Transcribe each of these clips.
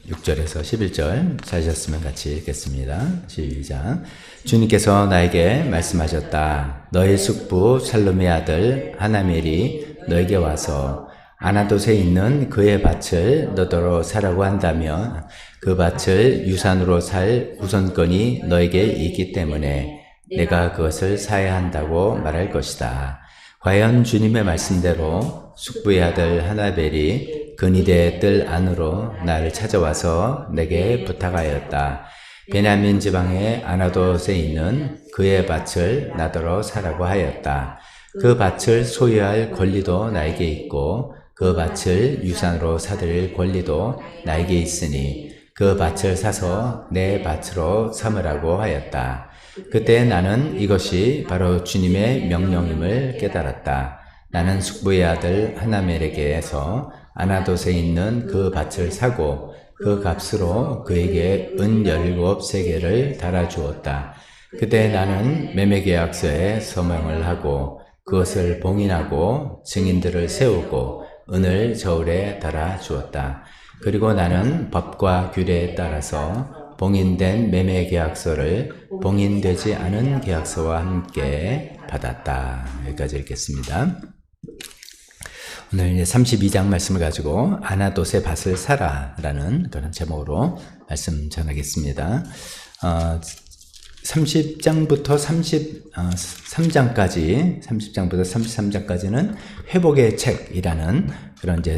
6절에서 11절 찾으셨으면 같이 읽겠습니다. 시작. 주님께서 나에게 말씀하셨다. 너의 숙부 살룸의 아들 하나멜이 너에게 와서 아나돗에 있는 그의 밭을 너더러 사라고 한다면 그 밭을 유산으로 살 우선권이 너에게 있기 때문에 내가 그것을 사야 한다고 말할 것이다. 과연 주님의 말씀대로 숙부의 아들 하나벨이 근이대의 뜰 안으로 나를 찾아와서 내게 부탁하였다. 베냐민 지방의 아나돗에 있는 그의 밭을 나더러 사라고 하였다. 그 밭을 소유할 권리도 나에게 있고 그 밭을 유산으로 사들일 권리도 나에게 있으니 그 밭을 사서 내 밭으로 삼으라고 하였다. 그때 나는 이것이 바로 주님의 명령임을 깨달았다. 나는 숙부의 아들 하나멜에게서 아나돗에 있는 그 밭을 사고 그 값으로 그에게 은 17세겔을 달아주었다. 그때 나는 매매계약서에 서명을 하고 그것을 봉인하고 증인들을 세우고 은을 저울에 달아주었다. 그리고 나는 법과 규례에 따라서 봉인된 매매계약서를 봉인되지 않은 계약서와 함께 받았다. 여기까지 읽겠습니다. 오늘 이제 32장 말씀을 가지고 아나돗의 밭을 사라 라는 그런 제목으로 말씀 전하겠습니다. 30장부터 33장까지, 30장부터 33장까지는 회복의 책이라는 그런 이제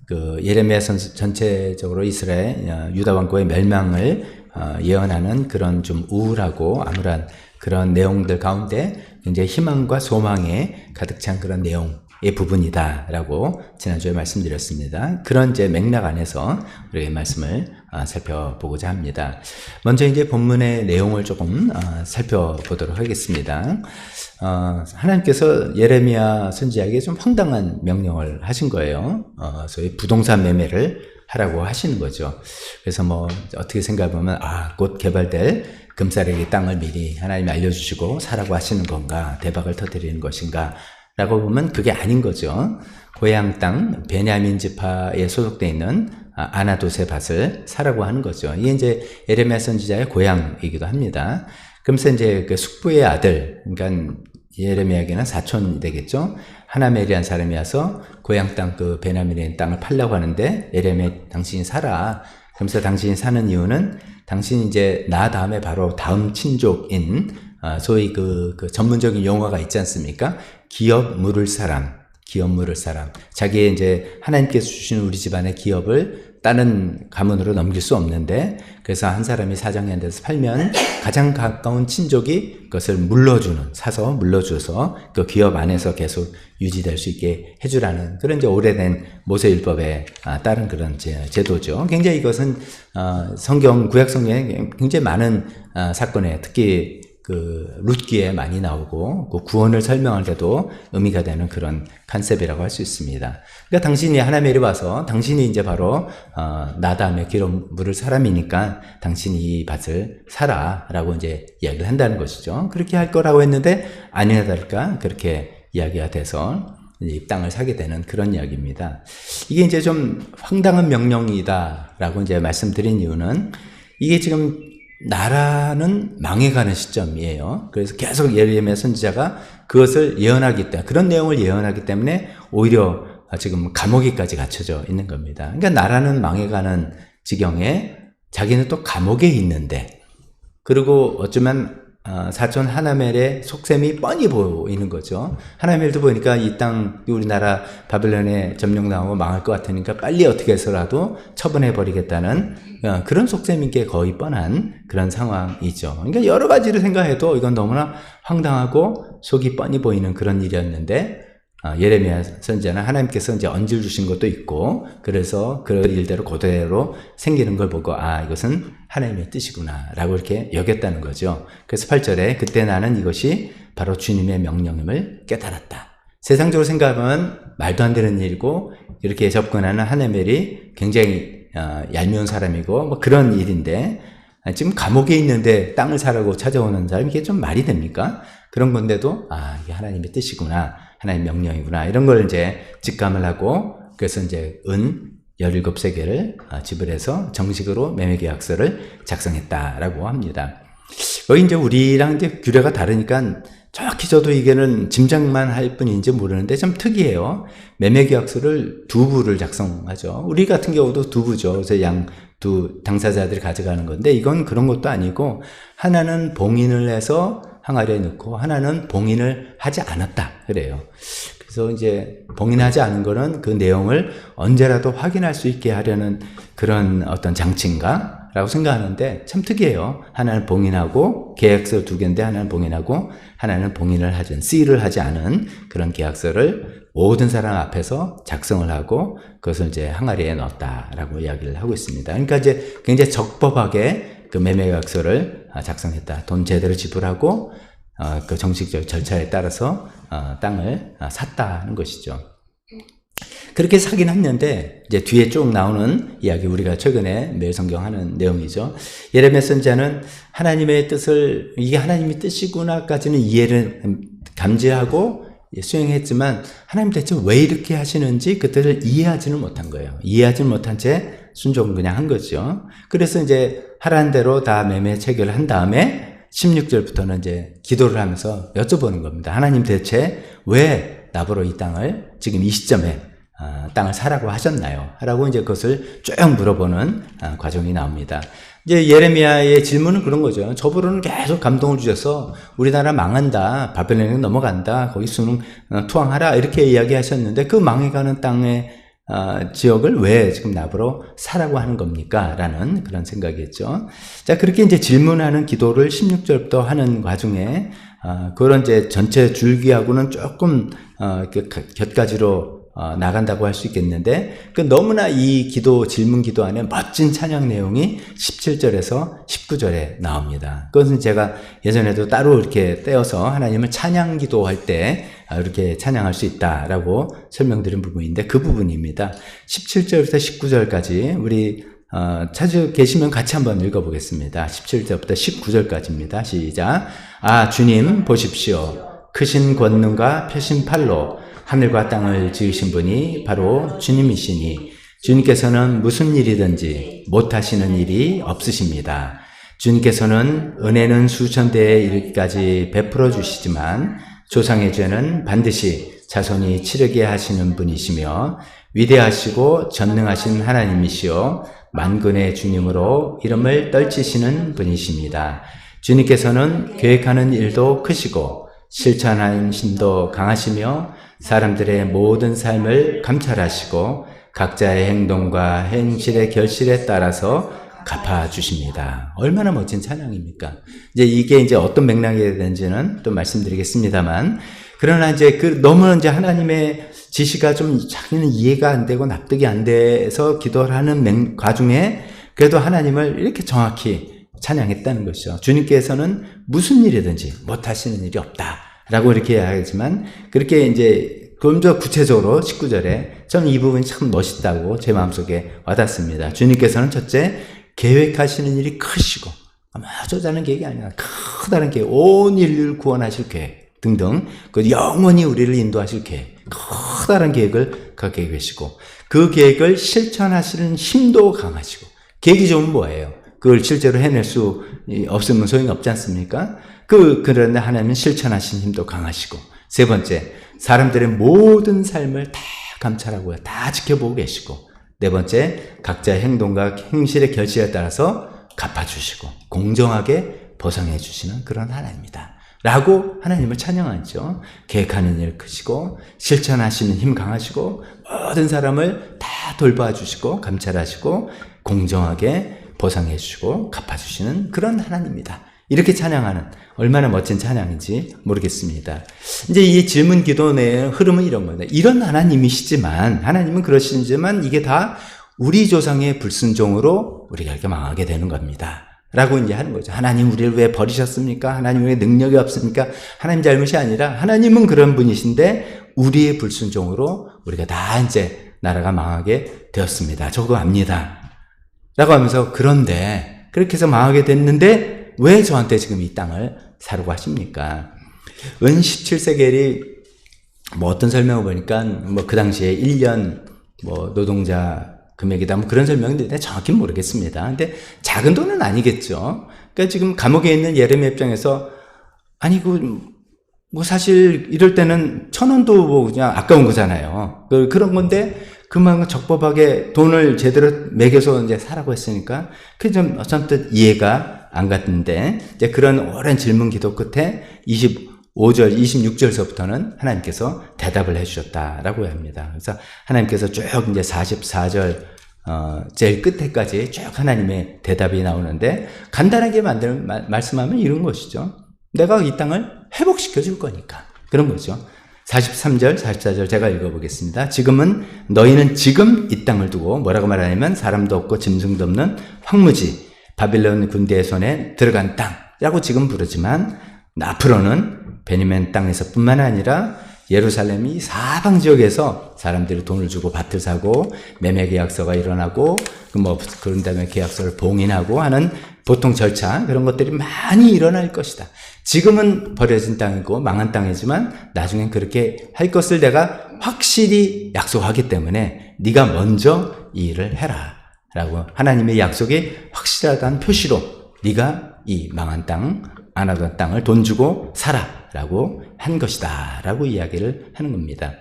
그 예레미야 선서 전체적으로 이스라엘 유다 왕국의 멸망을 예언하는 그런 좀 우울하고 암울한 그런 내용들 가운데 굉장히 희망과 소망에 가득 찬 그런 내용의 부분이다라고 지난주에 말씀드렸습니다. 그런 이제 맥락 안에서 우리의 말씀을 살펴보고자 합니다. 먼저 이제 본문의 내용을 조금 살펴보도록 하겠습니다. 하나님께서 예레미야 선지자에게 좀 황당한 명령을 하신 거예요. 소위 부동산 매매를 하라고 하시는 거죠. 그래서 뭐 어떻게 생각해보면 곧 개발될 금싸레기 땅을 미리 하나님이 알려주시고 사라고 하시는 건가, 대박을 터뜨리는 것인가 라고 보면 그게 아닌 거죠. 고향 땅 베냐민 지파에 소속되어 있는 아나돗의 밭을 사라고 하는 거죠. 이게 이제 예레미야 선지자의 고향이기도 합니다. 그러면서 이제 그 숙부의 아들, 그러니까 예레미야에게는 사촌이 되겠죠. 하나멜이라는 사람이 와서 고향 땅 그 베냐민의 땅을 팔려고 하는데 예레미야 당신이 사라. 그러면서 당신이 사는 이유는 당신이 이제 나 다음에 바로 다음 친족인 소위 그 전문적인 용어가 있지 않습니까? 기업 물을 사람. 자기의 이제 하나님께서 주신 우리 집안의 기업을 다른 가문으로 넘길 수 없는데, 그래서 한 사람이 사정한 데서 팔면 가장 가까운 친족이 그것을 사서 물러줘서 그 기업 안에서 계속 유지될 수 있게 해주라는 그런 이제 오래된 모세율법에 따른 그런 제도죠. 굉장히 이것은 구약 성경에 굉장히 많은 사건에 특히 그 룻기에 많이 나오고 그 구원을 설명할 때도 의미가 되는 그런 컨셉이라고 할 수 있습니다. 그러니까 당신이 하나멜이 와서 당신이 이제 바로 나 다음에 기름 물을 사람이니까 당신이 이 밭을 사라라고 이제 이야기를 한다는 것이죠. 그렇게 할 거라고 했는데 아니나 다를까 그렇게 이야기가 돼서 이 땅을 사게 되는 그런 이야기입니다. 이게 이제 좀 황당한 명령이다라고 이제 말씀드린 이유는 이게 지금 나라는 망해가는 시점이에요. 그래서 계속 예레미야 선지자가 그것을 예언하기 때문에, 그런 내용을 예언하기 때문에 오히려 지금 감옥에까지 갇혀져 있는 겁니다. 그러니까 나라는 망해가는 지경에 자기는 또 감옥에 있는데, 그리고 어쩌면 사촌 하나멜의 속셈이 뻔히 보이는 거죠. 하나멜도 보니까 이 땅 우리나라 바벨론에 점령당하고 망할 것 같으니까 빨리 어떻게 해서라도 처분해버리겠다는 그런 속셈인 게 거의 뻔한 그런 상황이죠. 그러니까 여러 가지를 생각해도 이건 너무나 황당하고 속이 뻔히 보이는 그런 일이었는데, 예레미야 선지자는 하나님께서 이제 언질 주신 것도 있고, 그래서 그 일대로 그대로 생기는 걸 보고 이것은 하나님의 뜻이구나 라고 이렇게 여겼다는 거죠. 그래서 8절에 그때 나는 이것이 바로 주님의 명령임을 깨달았다. 세상적으로 생각하면 말도 안 되는 일이고, 이렇게 접근하는 하나멜이 굉장히 얄미운 사람이고 뭐 그런 일인데, 지금 감옥에 있는데 땅을 사라고 찾아오는 사람이 이게 좀 말이 됩니까? 그런 건데도 이게 하나님의 뜻이구나, 하나님의 명령이구나, 이런 걸 이제 직감을 하고, 그래서 이제 은 17세계를 지불해서 정식으로 매매계약서를 작성했다라고 합니다. 여기 이제 우리랑 이제 규례가 다르니까 정확히 저도 이게는 짐작만 할 뿐인지 모르는데 좀 특이해요. 매매계약서를 두 부를 작성하죠. 우리 같은 경우도 두 부죠. 그래서 두 당사자들이 가져가는 건데 이건 그런 것도 아니고 하나는 봉인을 해서 항아리에 넣고 하나는 봉인을 하지 않았다 그래요. 그래서 이제 봉인하지 않은 거는 그 내용을 언제라도 확인할 수 있게 하려는 그런 어떤 장치인가? 라고 생각하는데 참 특이해요. 하나는 봉인하고 계약서 두 개인데 하나는 봉인하고 하나는 봉인을 하지, 씨를 하지 않은 그런 계약서를 모든 사람 앞에서 작성을 하고 그것을 이제 항아리에 넣었다라고 이야기를 하고 있습니다. 그러니까 이제 굉장히 적법하게 그 매매 계약서를 작성했다. 돈 제대로 지불하고 그 정식적 절차에 따라서 땅을 샀다는 것이죠. 그렇게 사긴 했는데 이제 뒤에 쭉 나오는 이야기 우리가 최근에 매일 성경 하는 내용이죠. 예레미야 선지자는 하나님의 뜻을 이게 하나님의 뜻이구나까지는 이해를 감지하고 수행했지만 하나님 대체 왜 이렇게 하시는지 그들을 이해하지는 못한 거예요. 이해하지는 못한 채 순종을 그냥 한 거죠. 그래서 이제 하라는 대로 다 매매 체결을 한 다음에 16절부터는 이제 기도를 하면서 여쭤보는 겁니다. 하나님 대체 왜 나보러 이 땅을 지금 이 시점에 땅을 사라고 하셨나요? 라고 이제 그것을 쭉 물어보는 과정이 나옵니다. 이제 예레미야의 질문은 그런 거죠. 저보로는 계속 감동을 주셔서 우리나라 망한다, 바벨론에 넘어간다, 거기 수능 투항하라 이렇게 이야기하셨는데 그 망해가는 땅의 지역을 왜 지금 나보러 사라고 하는 겁니까? 라는 그런 생각이었죠. 자, 그렇게 이제 질문하는 기도를 16절부터 하는 과정에 그런 이제 전체 줄기하고는 조금 곁가지로 나간다고 할 수 있겠는데 너무나 이 기도 질문 기도 안에 멋진 찬양 내용이 17절에서 19절에 나옵니다. 그것은 제가 예전에도 따로 이렇게 떼어서 하나님을 찬양 기도할 때 이렇게 찬양할 수 있다라고 설명드린 부분인데 그 부분입니다. 17절부터 19절까지 우리 찾아 계시면 같이 한번 읽어보겠습니다. 17절부터 19절까지입니다. 시작. 주님 보십시오. 크신 권능과 펴신 팔로 하늘과 땅을 지으신 분이 바로 주님이시니 주님께서는 무슨 일이든지 못하시는 일이 없으십니다. 주님께서는 은혜는 수천대에 이르기까지 베풀어 주시지만 조상의 죄는 반드시 자손이 치르게 하시는 분이시며 위대하시고 전능하신 하나님이시요 만군의 주님으로 이름을 떨치시는 분이십니다. 주님께서는 계획하는 일도 크시고 실천하는 힘도 강하시며 사람들의 모든 삶을 감찰하시고 각자의 행동과 행실의 결실에 따라서 갚아주십니다. 얼마나 멋진 찬양입니까? 이게 이제 어떤 맥락이 되는지는 또 말씀드리겠습니다만, 그러나 이제 너무 이제 하나님의 지시가 좀 자기는 이해가 안 되고 납득이 안 돼서 기도를 하는 과중에 그래도 하나님을 이렇게 정확히 찬양했다는 것이죠. 주님께서는 무슨 일이든지 못하시는 일이 없다라고 이렇게 이야기하지만 그렇게 이제 좀 더 구체적으로 19절에 저는 이 부분이 참 멋있다고 제 마음속에 와닿습니다. 주님께서는 첫째 계획하시는 일이 크시고 아주 작은 계획이 아니라 크다는 계획, 온 인류를 구원하실 계획 등등 그 영원히 우리를 인도하실 계획, 크다란 계획을 갖게 계시고 그 계획을 실천하시는 힘도 강하시고 계획이 좋으면 뭐예요? 그걸 실제로 해낼 수 없으면 소용이 없지 않습니까? 그런데 하나님은 실천하시는 힘도 강하시고 세 번째, 사람들의 모든 삶을 다 감찰하고요. 다 지켜보고 계시고 네 번째, 각자의 행동과 행실의 결실에 따라서 갚아주시고 공정하게 보상해 주시는 그런 하나님이다 라고 하나님을 찬양하죠. 계획하는 일 크시고 실천하시는 힘 강하시고 모든 사람을 다 돌봐주시고 감찰하시고 공정하게 보상해 주시고 갚아주시는 그런 하나님이다. 이렇게 찬양하는 얼마나 멋진 찬양인지 모르겠습니다. 이제 이 질문 기도의 흐름은 이런 겁니다. 이런 하나님이시지만 하나님은 그러시지만 이게 다 우리 조상의 불순종으로 우리가 이렇게 망하게 되는 겁니다. 라고 이제 하는 거죠. 하나님 우리를 왜 버리셨습니까? 하나님 왜 능력이 없습니까? 하나님 잘못이 아니라 하나님은 그런 분이신데 우리의 불순종으로 우리가 다 이제 나라가 망하게 되었습니다. 저거 압니다. 라고 하면서 그런데 그렇게 해서 망하게 됐는데 왜 저한테 지금 이 땅을 사라고 하십니까? 은 17세겔이 어떤 설명을 보니까 그 당시에 1년 노동자 금액이다. 뭐 그런 설명인데 정확히 모르겠습니다. 근데 작은 돈은 아니겠죠. 그러니까 지금 감옥에 있는 예레미야 입장에서 아니 뭐 사실 이럴 때는 1,000원도 뭐 그냥 아까운 거잖아요. 그런 건데 그만큼 적법하게 돈을 제대로 매겨서 이제 사라고 했으니까 그게 좀 어쩌면 이해가 안 갔는데 이제 그런 오랜 질문 기도 끝에 25절, 26절서부터는 하나님께서 대답을 해주셨다라고 합니다. 그래서 하나님께서 쭉 이제 44절 제일 끝에까지 쭉 하나님의 대답이 나오는데 간단하게 말씀하면 이런 것이죠. 내가 이 땅을 회복시켜 줄 거니까 그런 거죠. 43절, 44절 제가 읽어보겠습니다. 지금은 너희는 지금 이 땅을 두고 뭐라고 말하냐면 사람도 없고 짐승도 없는 황무지 바빌론 군대의 손에 들어간 땅이라고 지금 부르지만 앞으로는 베냐민 땅에서 뿐만 아니라 예루살렘이 사방 지역에서 사람들이 돈을 주고 밭을 사고 매매 계약서가 일어나고 그런 다음에 계약서를 봉인하고 하는 보통 절차 그런 것들이 많이 일어날 것이다. 지금은 버려진 땅이고 망한 땅이지만 나중엔 그렇게 할 것을 내가 확실히 약속하기 때문에 네가 먼저 이 일을 해라 라고 하나님의 약속이 확실하다는 표시로 네가 이 망한 땅, 안 하던 땅을 돈 주고 사라 라고 한 것이다 라고 이야기를 하는 겁니다.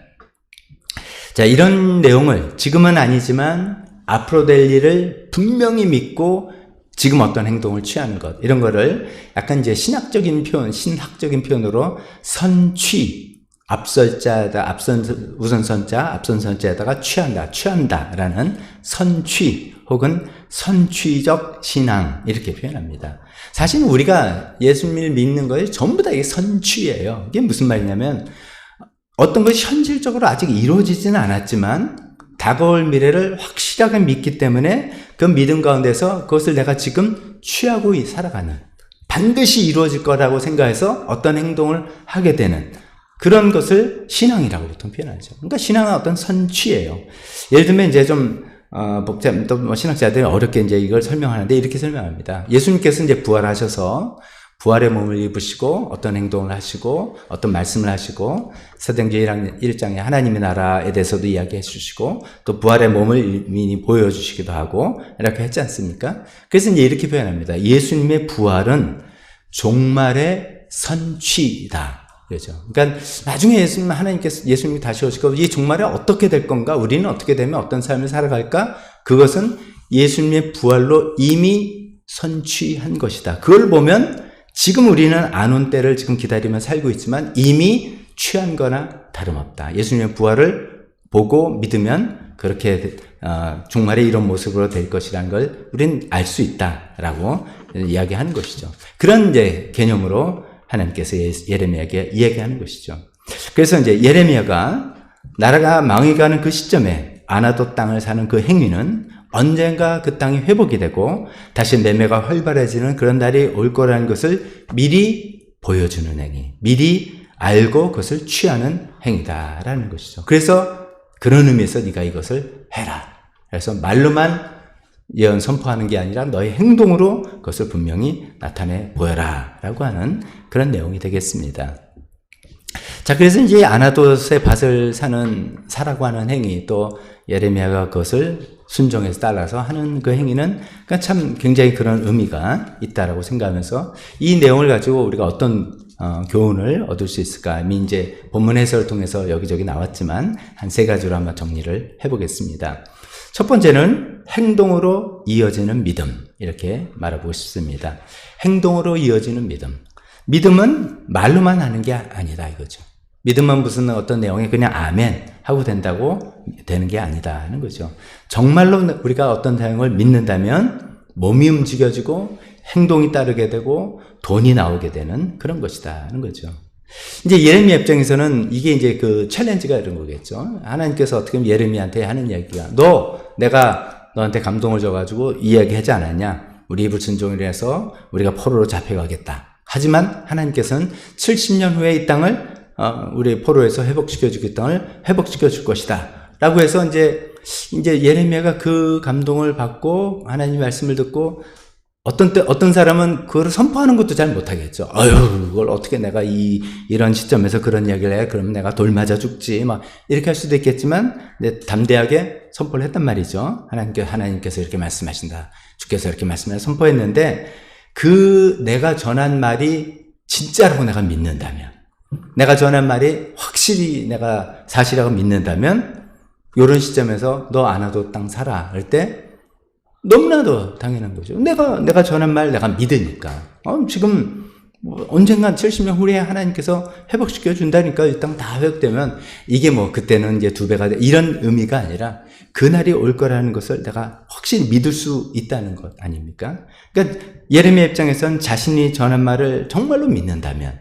자, 이런 내용을 지금은 아니지만 앞으로 될 일을 분명히 믿고 지금 어떤 행동을 취하는 것 이런 거를 약간 이제 신학적인 표현, 신학적인 표현으로 선취, 앞설자에다 우선선자, 앞선선자에다가 취한다라는 선취 혹은 선취적 신앙 이렇게 표현합니다. 사실 우리가 예수님을 믿는 것이 전부 다 이게 선취예요. 이게 무슨 말이냐면 어떤 것이 현실적으로 아직 이루어지지는 않았지만 다가올 미래를 확실하게 믿기 때문에 그 믿음 가운데서 그것을 내가 지금 취하고 살아가는 반드시 이루어질 거라고 생각해서 어떤 행동을 하게 되는 그런 것을 신앙이라고 보통 표현하죠. 그러니까 신앙은 어떤 선취예요. 예를 들면 이제 좀 또 뭐 신학자들이 어렵게 이제 이걸 설명하는데 이렇게 설명합니다. 예수님께서 이제 부활하셔서 부활의 몸을 입으시고 어떤 행동을 하시고 어떤 말씀을 하시고 사도행전 1장에 하나님의 나라에 대해서도 이야기해 주시고 또 부활의 몸을 미리 보여주시기도 하고 이렇게 했지 않습니까? 그래서 이제 이렇게 표현합니다. 예수님의 부활은 종말의 선취이다. 그렇죠. 그러니까 나중에 예수님이 다시 오실 거, 이 종말에 어떻게 될 건가? 우리는 어떻게 되면 어떤 삶을 살아갈까? 그것은 예수님의 부활로 이미 선취한 것이다. 그걸 보면 지금 우리는 안 온 때를 지금 기다리며 살고 있지만 이미 취한 거나 다름없다. 예수님의 부활을 보고 믿으면 그렇게 종말에 이런 모습으로 될 것이라는 걸 우리는 알 수 있다라고 이야기하는 것이죠. 그런 이제 개념으로 하나님께서 예레미야에게 이야기하는 것이죠. 그래서 이제 예레미야가 나라가 망해가는 그 시점에 아나도 땅을 사는 그 행위는 언젠가 그 땅이 회복이 되고 다시 매매가 활발해지는 그런 날이 올 거라는 것을 미리 보여주는 행위, 미리 알고 그것을 취하는 행위다라는 것이죠. 그래서 그런 의미에서 네가 이것을 해라. 그래서 말로만 예언 선포하는 게 아니라 너의 행동으로 그것을 분명히 나타내 보여라 라고 하는 그런 내용이 되겠습니다. 자, 그래서 이제 아나돗의 밭을 사라고 하는 행위, 또 예레미야가 그것을 순종해서 따라서 하는 그 행위는 그러니까 참 굉장히 그런 의미가 있다라고 생각하면서 이 내용을 가지고 우리가 어떤 교훈을 얻을 수 있을까? 이미 이제 본문 해설을 통해서 여기저기 나왔지만 한 3가지로 한번 정리를 해보겠습니다. 첫 번째는 행동으로 이어지는 믿음, 이렇게 말하고 싶습니다. 행동으로 이어지는 믿음. 믿음은 말로만 하는 게 아니다 이거죠. 믿음은 무슨 어떤 내용에 그냥 아멘 하고 된다고 되는 게 아니다 하는 거죠. 정말로 우리가 어떤 내용을 믿는다면 몸이 움직여지고 행동이 따르게 되고 돈이 나오게 되는 그런 것이다 하는 거죠. 이제 예레미야 입장에서는 이게 이제 그 챌린지가 이런 거겠죠. 하나님께서 어떻게 보면 예레미야한테 하는 이야기가 내가 너한테 감동을 줘가지고 이야기하지 않았냐? 우리 불순종을 해서 우리가 포로로 잡혀가겠다. 하지만 하나님께서는 70년 후에 이 땅을 우리 포로에서 회복시켜주기 땅을 회복시켜 줄 것이다. 라고 해서 이제 예레미야가 그 감동을 받고 하나님 말씀을 듣고 어떤 사람은 그걸 선포하는 것도 잘 못하겠죠. 그걸 어떻게 내가 이런 시점에서 그런 이야기를 해? 그러면 내가 돌 맞아 죽지. 막 이렇게 할 수도 있겠지만, 담대하게 선포를 했단 말이죠. 하나님께서 이렇게 말씀하신다. 주께서 이렇게 말씀하신다. 선포했는데 내가 전한 말이 진짜라고 내가 믿는다면, 내가 전한 말이 확실히 내가 사실이라고 믿는다면, 이런 시점에서 너 아나도 땅 살아 할 때 너무나도 당연한 거죠. 내가 전한 말 내가 믿으니까. 지금 언젠간 70년 후에 하나님께서 회복시켜 준다니까 이 땅 다 회복되면 이게 그때는 이제 2배가 돼. 이런 의미가 아니라 그날이 올 거라는 것을 내가 확실히 믿을 수 있다는 것 아닙니까? 그러니까 예레미야 입장에서는 자신이 전한 말을 정말로 믿는다면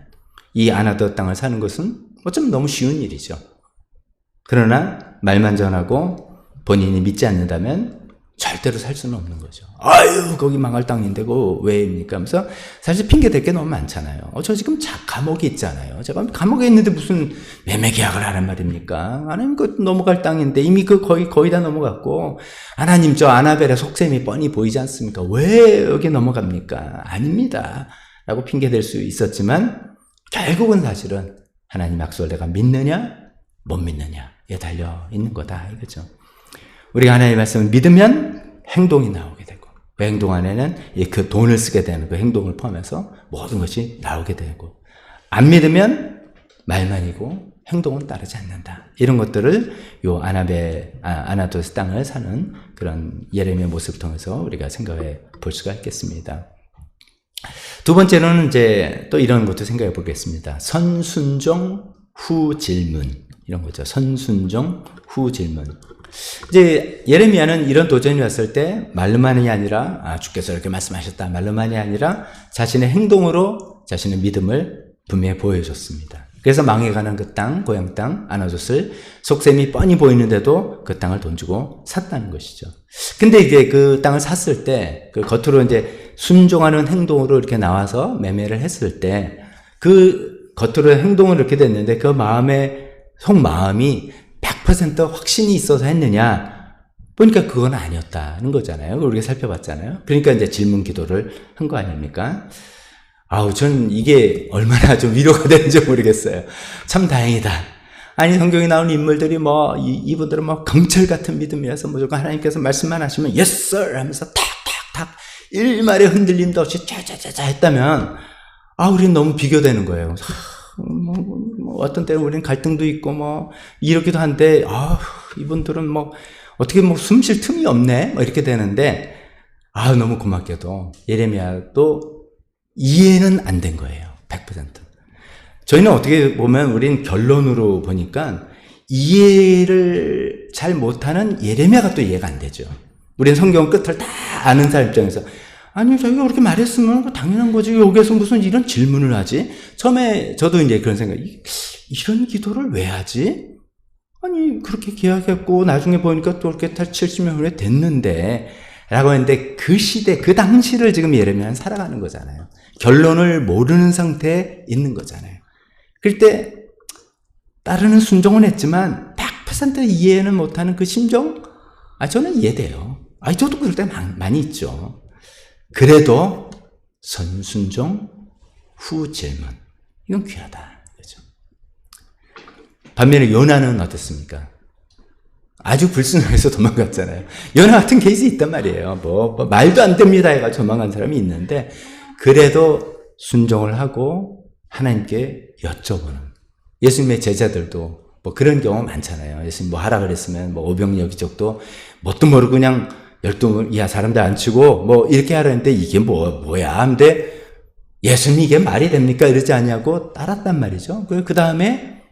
이 아나도 땅을 사는 것은 어쩌면 너무 쉬운 일이죠. 그러나 말만 전하고 본인이 믿지 않는다면 절대로 살 수는 없는 거죠. 아유, 거기 망할 땅인데 그거 왜입니까? 하면서 사실 핑계 댈 게 너무 많잖아요. 저 지금 감옥에 있잖아요. 제가 감옥에 있는데 무슨 매매 계약을 하란 말입니까? 하나님 그 넘어갈 땅인데 이미 거의 다 넘어갔고, 하나님 저 아나벨의 속셈이 뻔히 보이지 않습니까? 왜 여기 넘어갑니까? 아닙니다. 라고 핑계 댈 수 있었지만 결국은 사실은 하나님 약속을 내가 믿느냐 못 믿느냐에 달려 있는 거다 이거죠. 우리가 하나님의 말씀을 믿으면 행동이 나오게 되고, 그 행동 안에는 그 돈을 쓰게 되는 그 행동을 포함해서 모든 것이 나오게 되고, 안 믿으면 말만이고 행동은 따르지 않는다. 이런 것들을 요 아나도스 땅을 사는 그런 예레미야 모습을 통해서 우리가 생각해 볼 수가 있겠습니다. 두 번째로는 이제 또 이런 것도 생각해 보겠습니다. 선순종 후 질문. 이런 거죠. 선순종 후 질문. 이제 예레미야는 이런 도전이 왔을 때 말로만이 아니라 주께서 이렇게 말씀하셨다 말로만이 아니라 자신의 행동으로 자신의 믿음을 분명히 보여줬습니다. 그래서 망해가는 그 땅, 고향 땅 아나돗을 속셈이 뻔히 보이는데도 그 땅을 돈 주고 샀다는 것이죠. 근데 이게 그 땅을 샀을 때 그 겉으로 이제 순종하는 행동으로 이렇게 나와서 매매를 했을 때 그 겉으로 행동을 이렇게 됐는데 그 속마음이 100% 확신이 있어서 했느냐? 보니까 그건 아니었다는 거잖아요. 우리가 살펴봤잖아요. 그러니까 이제 질문 기도를 한 거 아닙니까? 전 이게 얼마나 좀 위로가 되는지 모르겠어요. 참 다행이다. 아니, 성경에 나오는 인물들이 이분들은 강철 같은 믿음이어서 무조건 하나님께서 말씀만 하시면 yes sir 하면서 탁탁탁 일말의 흔들림도 없이 짜자자자 했다면 우리는 너무 비교되는 거예요. 어떤 때는 우리는 갈등도 있고 이렇기도 한데 이분들은 어떻게 숨 쉴 틈이 없네 이렇게 되는데 너무 고맙게도 예레미야도 이해는 안 된 거예요. 100%. 저희는 어떻게 보면 우린 결론으로 보니까 이해를 잘 못하는 예레미야가 또 이해가 안 되죠. 우린 성경 끝을 다 아는 사람 입장에서 아니, 자기가 그렇게 말했으면 당연한 거지. 여기서 무슨 이런 질문을 하지? 처음에 저도 이제 그런 생각, 이런 기도를 왜 하지? 아니, 그렇게 계약했고, 나중에 보니까 또 이렇게 70년 후에 됐는데, 라고 했는데, 그 시대, 그 당시를 지금 예레미야는 살아가는 거잖아요. 결론을 모르는 상태에 있는 거잖아요. 그럴 때, 따르는 순종은 했지만, 100% 이해는 못하는 그 심정? 저는 이해돼요. 저도 그럴 때 많이 있죠. 그래도 선순종 후 질문, 이건 귀하다. 그렇죠? 반면에 요나는 어떻습니까? 아주 불순종해서 도망갔잖아요. 요나 같은 케이스 있단 말이에요. 말도 안 됩니다 해가지고 도망간 사람이 있는데 그래도 순종을 하고 하나님께 여쭤보는, 예수님의 제자들도 그런 경우 많잖아요. 예수님 하라 그랬으면 오병여기족도 뭣도 모르고 그냥 12 이하 사람들 안 치고 이렇게 하라는데 이게 뭐야? 근데 예수님 이게 말이 됩니까? 이러지 않냐고 따랐단 말이죠. 그 다음에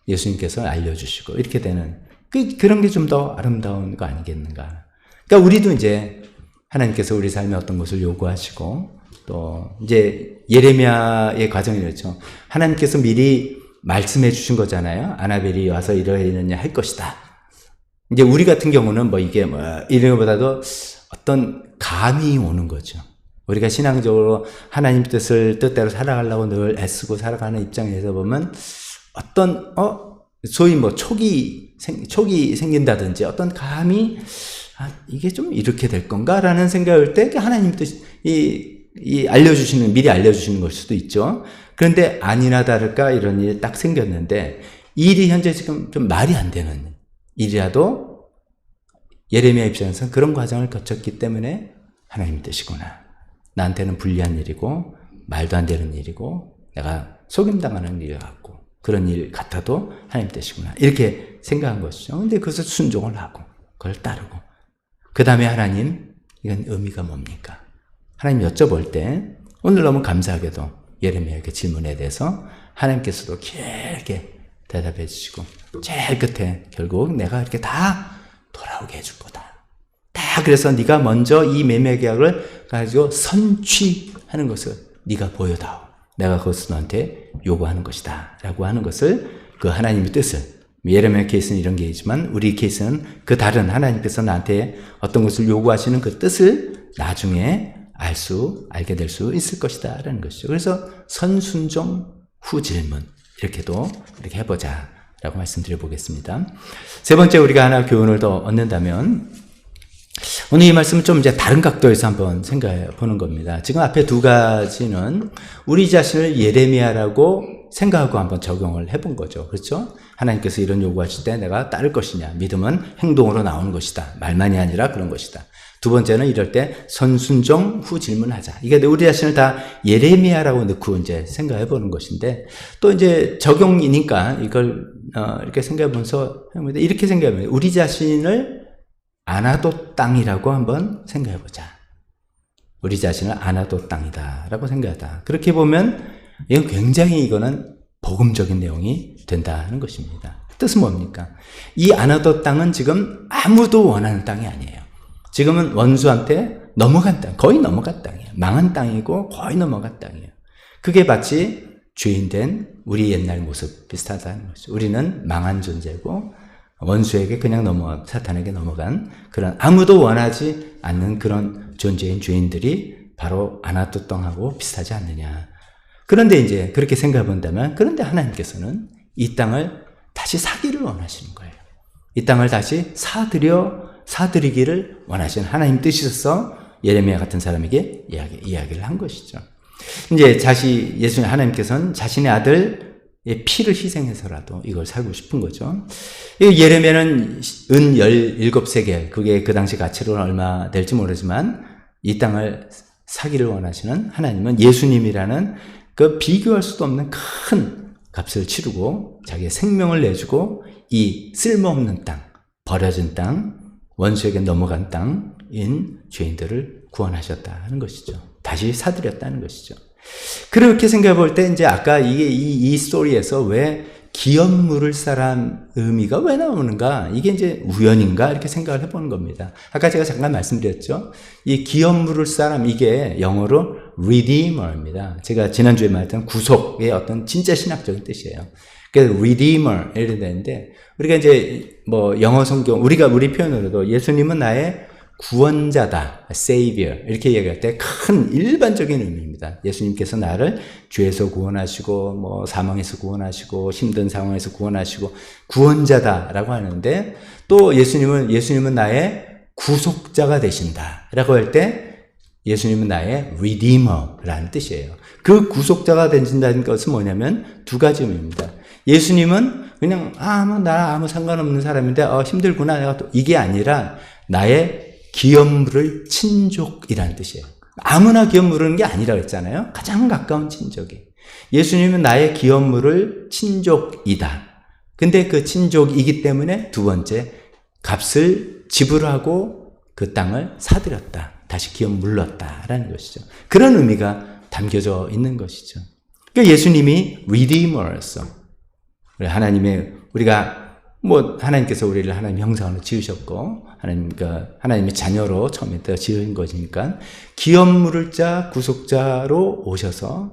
예수님께서 알려주시고 이렇게 되는 그런 게 좀 더 아름다운 거 아니겠는가. 그러니까 우리도 이제 하나님께서 우리 삶에 어떤 것을 요구하시고 또 이제 예레미야의 과정이 그렇죠. 하나님께서 미리 말씀해 주신 거잖아요. 아나벨이 와서 이러느냐 할 것이다. 이제 우리 같은 경우는 이런 것보다도 어떤 감이 오는 거죠. 우리가 신앙적으로 하나님 뜻대로 살아가려고 늘 애쓰고 살아가는 입장에서 보면 어떤, 소위 촉이 생긴다든지 어떤 감이, 이게 좀 이렇게 될 건가라는 생각을 때 하나님 뜻이, 미리 알려주시는 걸 수도 있죠. 그런데 아니나 다를까 이런 일이 딱 생겼는데, 이 일이 현재 지금 좀 말이 안 되는 일이라도 예레미야 입장에서는 그런 과정을 거쳤기 때문에 하나님 뜻이구나. 나한테는 불리한 일이고 말도 안 되는 일이고 내가 속임당하는 일 같고 그런 일 같아도 하나님 뜻이구나. 이렇게 생각한 것이죠. 근데 그것을 순종을 하고 그걸 따르고 그 다음에 하나님 이건 의미가 뭡니까? 하나님 여쭤볼 때 오늘 너무 감사하게도 예레미야의 질문에 대해서 하나님께서도 길게 대답해 주시고 제일 끝에 결국 내가 이렇게 다 돌아오게 해줄 거다. 다 그래서 네가 먼저 이 매매 계약을 가지고 선취하는 것을 네가 보여다오. 내가 그것을 너한테 요구하는 것이다. 라고 하는 것을 그 하나님의 뜻을 예레미야 케이스는 이런 게 있지만 우리 케이스는 그 다른 하나님께서 나한테 어떤 것을 요구하시는 그 뜻을 나중에 알게 될 수 있을 것이다. 라는 것이죠. 그래서 선순종 후 질문 이렇게도 이렇게 해보자. 라고 말씀드려 보겠습니다. 세 번째 우리가 하나 교훈을 더 얻는다면 오늘 이 말씀은 좀 이제 다른 각도에서 한번 생각해 보는 겁니다. 지금 앞에 두 가지는 우리 자신을 예레미야라고 생각하고 한번 적용을 해본 거죠. 그렇죠? 하나님께서 이런 요구하실 때 내가 따를 것이냐. 믿음은 행동으로 나오는 것이다. 말만이 아니라 그런 것이다. 두 번째는 이럴 때 선순종 후 질문하자. 이게 우리 자신을 다 예레미야라고 넣고 이제 생각해 보는 것인데 또 이제 적용이니까 이걸 이렇게 생각해 보면서 이렇게 생각해 보면 우리 자신을 아나도 땅이라고 한번 생각해 보자. 우리 자신을 아나도 땅이다라고 생각하다. 그렇게 보면 이건 굉장히 이거는 복음적인 내용이 된다는 것입니다. 뜻은 뭡니까? 이 아나도 땅은 지금 아무도 원하는 땅이 아니에요. 지금은 원수한테 넘어간 땅, 거의 넘어간 땅이에요. 망한 땅이고 거의 넘어간 땅이에요. 그게 마치 죄인된 우리 옛날 모습 비슷하다는 거죠. 우리는 망한 존재고 원수에게 그냥 사탄에게 넘어간 그런 아무도 원하지 않는 그런 존재인 죄인들이 바로 아나도 땅하고 비슷하지 않느냐. 그런데 이제 그렇게 생각해 본다면 그런데 하나님께서는 이 땅을 다시 사기를 원하시는 거예요. 이 땅을 다시 사드리기를 원하시는 하나님 뜻이셔서 예레미야 같은 사람에게 이야기를 한 것이죠. 이제 예수님 하나님께서는 자신의 아들의 피를 희생해서라도 이걸 살고 싶은 거죠. 예레미야는 은 17세겔, 그게 그 당시 가치로는 얼마 될지 모르지만 이 땅을 사기를 원하시는 하나님은 예수님이라는 그 비교할 수도 없는 큰 값을 치르고 자기의 생명을 내주고 이 쓸모없는 땅, 버려진 땅, 원수에게 넘어간 땅인 죄인들을 구원하셨다는 것이죠. 다시 사드렸다는 것이죠. 그렇게 생각해 볼 때 이제 아까 이 스토리에서 왜 기업 물을 사람 의미가 왜 나오는가? 이게 이제 우연인가? 이렇게 생각을 해보는 겁니다. 아까 제가 잠깐 말씀드렸죠. 이 기업 물을 사람 이게 영어로 redeemer입니다. 제가 지난주에 말했던 구속의 어떤 진짜 신학적인 뜻이에요. 그래서 redeemer 이렇게 되는데 우리가 이제 뭐 영어 성경 우리 표현으로도 예수님은 나의 구원자다, savior 이렇게 얘기할 때 큰 일반적인 의미입니다. 예수님께서 나를 죄에서 구원하시고 뭐 사망에서 구원하시고 힘든 상황에서 구원하시고 구원자다라고 하는데 또 예수님은 나의 구속자가 되신다라고 할 때 예수님은 나의 redeemer라는 뜻이에요. 그 구속자가 되신다는 것은 뭐냐면 두 가지 의미입니다. 예수님은 그냥 아무 상관없는 사람인데 힘들구나 내가 또 이게 아니라 나의 기업 물을 친족이라는 뜻이에요. 아무나 기업 물은 게 아니라고 했잖아요. 가장 가까운 친족이. 예수님은 나의 기업 물을 친족이다. 근데 그 친족이기 때문에 두 번째 값을 지불하고 그 땅을 사들였다. 다시 기업 물렀다라는 것이죠. 그런 의미가 담겨져 있는 것이죠. 그러니까 예수님이 리디머였어. 하나님께서 우리를 하나님 형상으로 지으셨고, 하나님의 자녀로 처음에 지은 것이니까, 기업 물을 자 구속자로 오셔서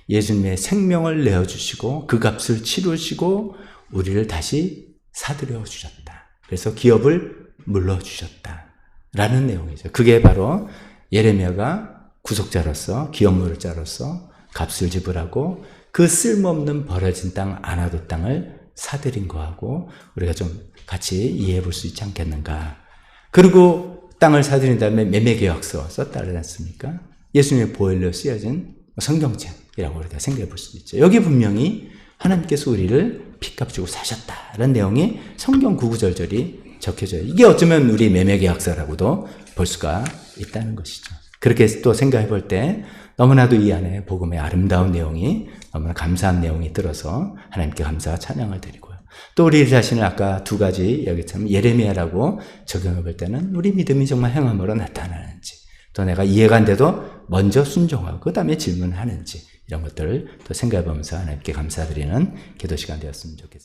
예수님의 생명을 내어주시고, 그 값을 치르시고, 우리를 다시 사들여 주셨다. 그래서 기업을 물러주셨다. 라는 내용이죠. 그게 바로 예레미야가 구속자로서, 기업 물을 자로서 값을 지불하고, 그 쓸모없는 버려진 땅, 아나도 땅을 사들인 거하고 우리가 좀 같이 이해해 볼 수 있지 않겠는가. 그리고 땅을 사들인 다음에 매매계약서 썼다 그러지 않습니까? 예수님의 보혈로 쓰여진 성경책이라고 우리가 생각해 볼 수 있죠. 여기 분명히 하나님께서 우리를 피값 주고 사셨다라는 내용이 성경 구구절절히 적혀져요. 이게 어쩌면 우리 매매계약서라고도 볼 수가 있다는 것이죠. 그렇게 또 생각해 볼 때 너무나도 이 안에 복음의 아름다운 내용이 너무나 감사한 내용이 들어서 하나님께 감사와 찬양을 드리고요. 또 우리 자신을 아까 두 가지 여기처럼 예레미야라고 적용해 볼 때는 우리 믿음이 정말 행함으로 나타나는지, 또 내가 이해가 안 돼도 먼저 순종하고 그 다음에 질문하는지, 이런 것들을 또 생각해 보면서 하나님께 감사드리는 기도 시간 되었으면 좋겠습니다.